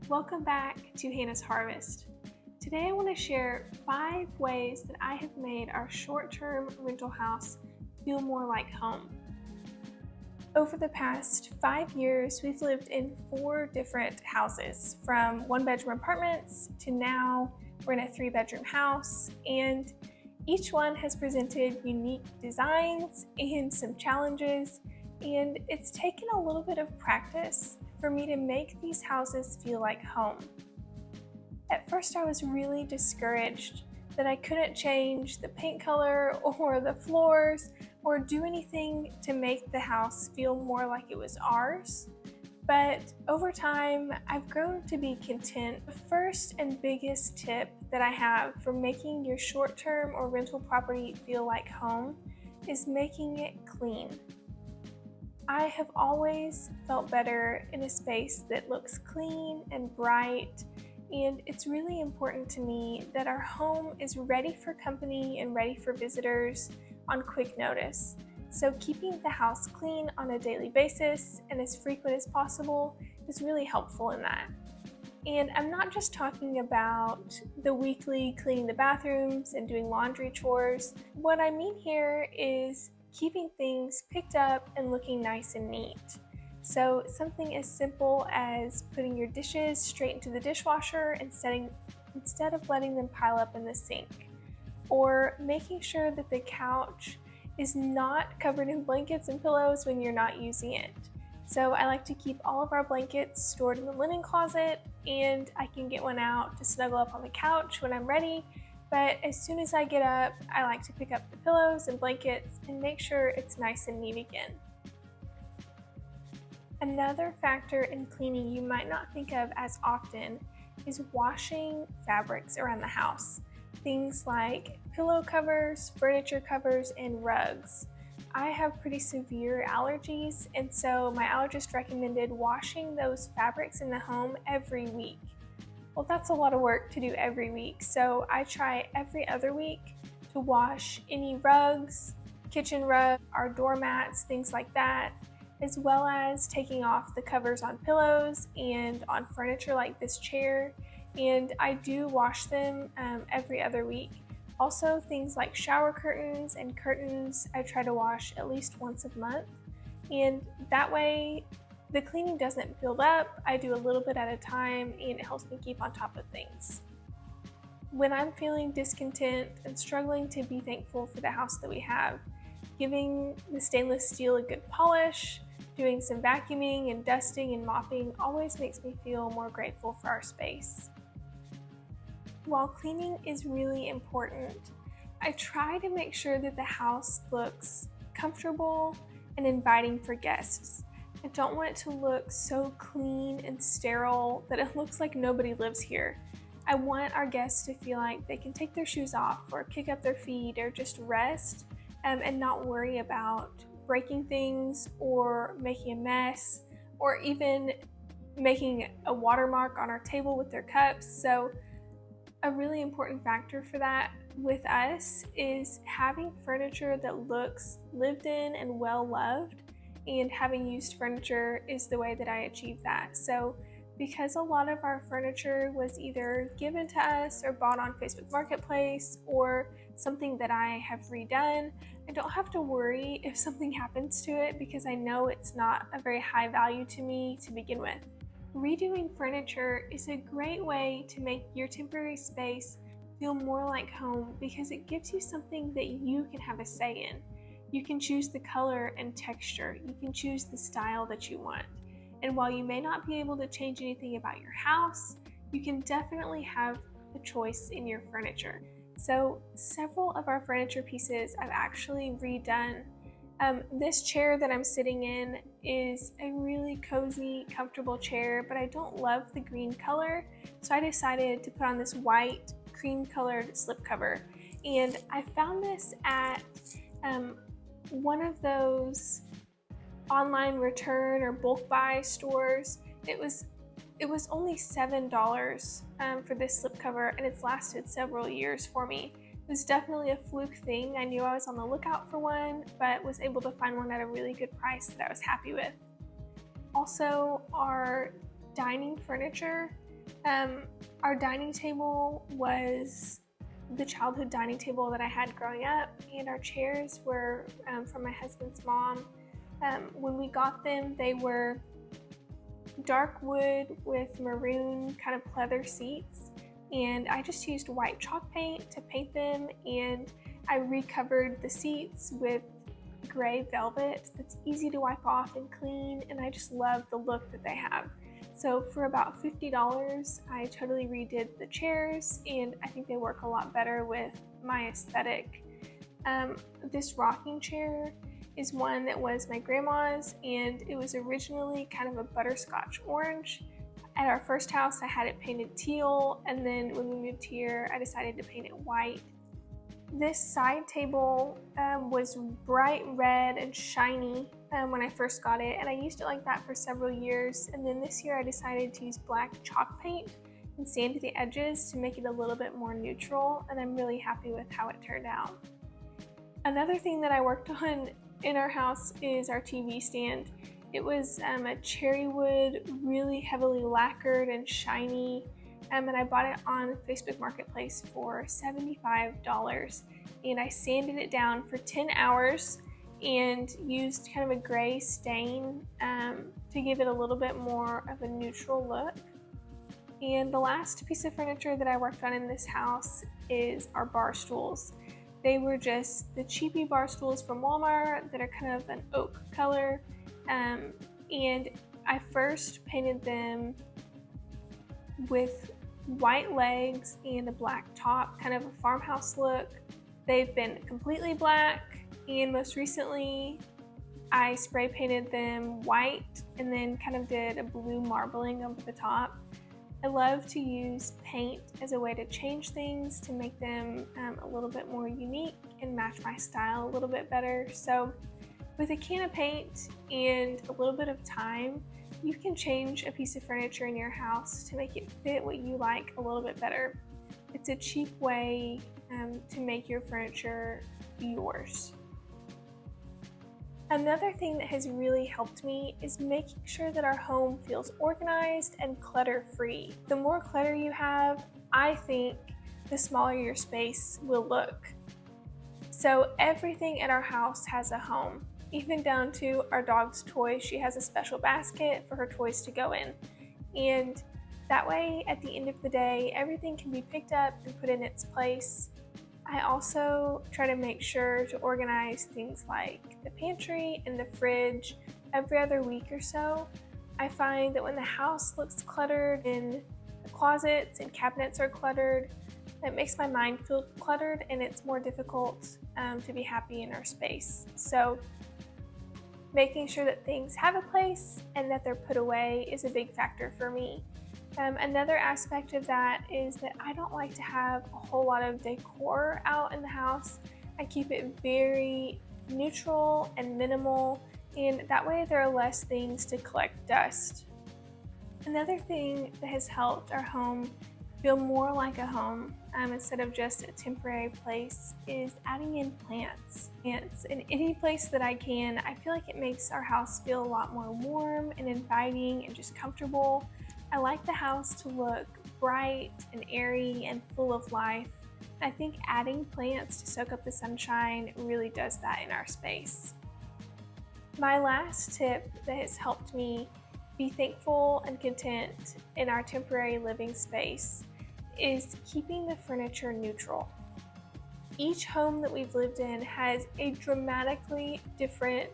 Welcome back to Hannah's Harvest. Today I want to share 5 ways that I have made our short-term rental house feel more like home. Over the past 5 years, we've lived in 4 different houses, from 1-bedroom apartments to now we're in a 3-bedroom house, and each one has presented unique designs and some challenges, and it's taken a little bit of practice for me to make these houses feel like home. At first, I was really discouraged that I couldn't change the paint color or the floors or do anything to make the house feel more like it was ours. But over time, I've grown to be content. The first and biggest tip that I have for making your short-term or rental property feel like home is making it clean. I have always felt better in a space that looks clean and bright, and it's really important to me that our home is ready for company and ready for visitors on quick notice. So keeping the house clean on a daily basis and as frequent as possible is really helpful in that. And I'm not just talking about the weekly cleaning the bathrooms and doing laundry chores. What I mean here is keeping things picked up and looking nice and neat. So something as simple as putting your dishes straight into the dishwasher instead of letting them pile up in the sink. Or making sure that the couch is not covered in blankets and pillows when you're not using it. So I like to keep all of our blankets stored in the linen closet, and I can get one out to snuggle up on the couch when I'm ready. But as soon as I get up, I like to pick up the pillows and blankets and make sure it's nice and neat again. Another factor in cleaning you might not think of as often is washing fabrics around the house. Things like pillow covers, furniture covers, and rugs. I have pretty severe allergies, and so my allergist recommended washing those fabrics in the home every week. Well, that's a lot of work to do every week, so I try every other week to wash any rugs, kitchen rugs, our doormats, things like that, as well as taking off the covers on pillows and on furniture like this chair, and I do wash them every other week. Also, things like shower curtains and curtains, I try to wash at least once a month, and that way the cleaning doesn't build up. I do a little bit at a time, and it helps me keep on top of things. When I'm feeling discontent and struggling to be thankful for the house that we have, giving the stainless steel a good polish, doing some vacuuming and dusting and mopping always makes me feel more grateful for our space. While cleaning is really important, I try to make sure that the house looks comfortable and inviting for guests. I don't want it to look so clean and sterile that it looks like nobody lives here. I want our guests to feel like they can take their shoes off or kick up their feet or just rest and not worry about breaking things or making a mess or even making a watermark on our table with their cups. So a really important factor for that with us is having furniture that looks lived in and well loved, and having used furniture is the way that I achieve that. So because a lot of our furniture was either given to us or bought on Facebook Marketplace or something that I have redone, I don't have to worry if something happens to it because I know it's not a very high value to me to begin with. Redoing furniture is a great way to make your temporary space feel more like home because it gives you something that you can have a say in. You can choose the color and texture. You can choose the style that you want. And while you may not be able to change anything about your house, you can definitely have a choice in your furniture. So several of our furniture pieces I've actually redone. This chair that I'm sitting in is a really cozy, comfortable chair, but I don't love the green color, so I decided to put on this white, cream-colored slipcover. And I found this at one of those online return or bulk buy stores. It was only $7 for this slipcover, and it's lasted several years for me. It was definitely a fluke thing. I knew I was on the lookout for one, but was able to find one at a really good price that I was happy with. Also, our dining furniture Our dining table was the childhood dining table that I had growing up, and our chairs were from my husband's mom. When we got them, they were dark wood with maroon kind of pleather seats, and I just used white chalk paint to paint them, and I recovered the seats with gray velvet that's easy to wipe off and clean, and I just love the look that they have. So for about $50, I totally redid the chairs, and I think they work a lot better with my aesthetic. This rocking chair is one that was my grandma's, and it was originally kind of a butterscotch orange. At our first house, I had it painted teal, and then when we moved here, I decided to paint it white. This side table was bright red and shiny when I first got it, and I used it like that for several years, and then this year I decided to use black chalk paint and sand the edges to make it a little bit more neutral, and I'm really happy with how it turned out. Another thing that I worked on in our house is our TV stand. It was a cherry wood, really heavily lacquered and shiny, and I bought it on Facebook Marketplace for $75, and I sanded it down for 10 hours and used kind of a gray stain to give it a little bit more of a neutral look. And the last piece of furniture that I worked on in this house is our bar stools. They were just the cheapy bar stools from Walmart that are kind of an oak color, and I first painted them with white legs and a black top, kind of a farmhouse look. They've been completely black, and most recently I spray painted them white and then kind of did a blue marbling over the top. I love to use paint as a way to change things, to make them a little bit more unique and match my style a little bit better. So with a can of paint and a little bit of time, you can change a piece of furniture in your house to make it fit what you like a little bit better. It's a cheap way to make your furniture yours. Another thing that has really helped me is making sure that our home feels organized and clutter-free. The more clutter you have, I think, the smaller your space will look. So everything in our house has a home, even down to our dog's toys. She has a special basket for her toys to go in. And that way, at the end of the day, everything can be picked up and put in its place. I also try to make sure to organize things like the pantry and the fridge every other week or so. I find that when the house looks cluttered and the closets and cabinets are cluttered, it makes my mind feel cluttered, and it's more difficult to be happy in our space. So making sure that things have a place and that they're put away is a big factor for me. Another aspect of that is that I don't like to have a whole lot of decor out in the house. I keep it very neutral and minimal, and that way there are less things to collect dust. Another thing that has helped our home feel more like a home instead of just a temporary place is adding in plants. Plants in any place that I can. I feel like it makes our house feel a lot more warm and inviting and just comfortable. I like the house to look bright and airy and full of life. I think adding plants to soak up the sunshine really does that in our space. My last tip that has helped me be thankful and content in our temporary living space is keeping the furniture neutral. Each home that we've lived in has a dramatically different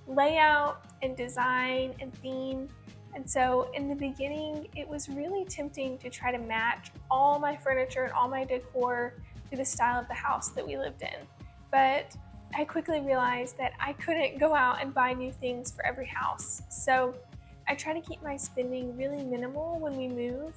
layout and design and theme. And so in the beginning, it was really tempting to try to match all my furniture and all my decor to the style of the house that we lived in. But I quickly realized that I couldn't go out and buy new things for every house. So I try to keep my spending really minimal when we move,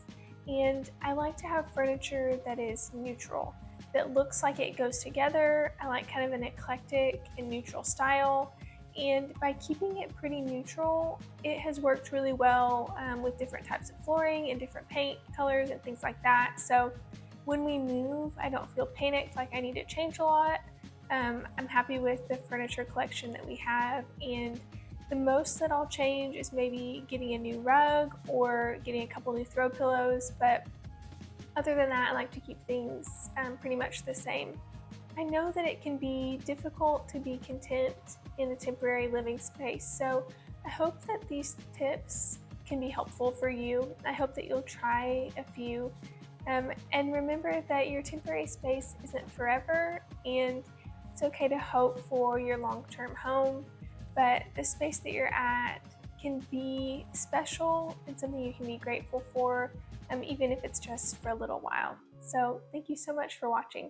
and I like to have furniture that is neutral, that looks like it goes together. I like kind of an eclectic and neutral style. And by keeping it pretty neutral, it has worked really well with different types of flooring and different paint colors and things like that. So when we move, I don't feel panicked like I need to change a lot. I'm happy with the furniture collection that we have, and The most that I'll change is maybe getting a new rug or getting a couple new throw pillows, but other than that, I like to keep things pretty much the same. I know that it can be difficult to be content in a temporary living space, so I hope that these tips can be helpful for you. I hope that you'll try a few. And remember that your temporary space isn't forever, and it's okay to hope for your long-term home, but the space that you're at can be special and something you can be grateful for, even if it's just for a little while. So thank you so much for watching.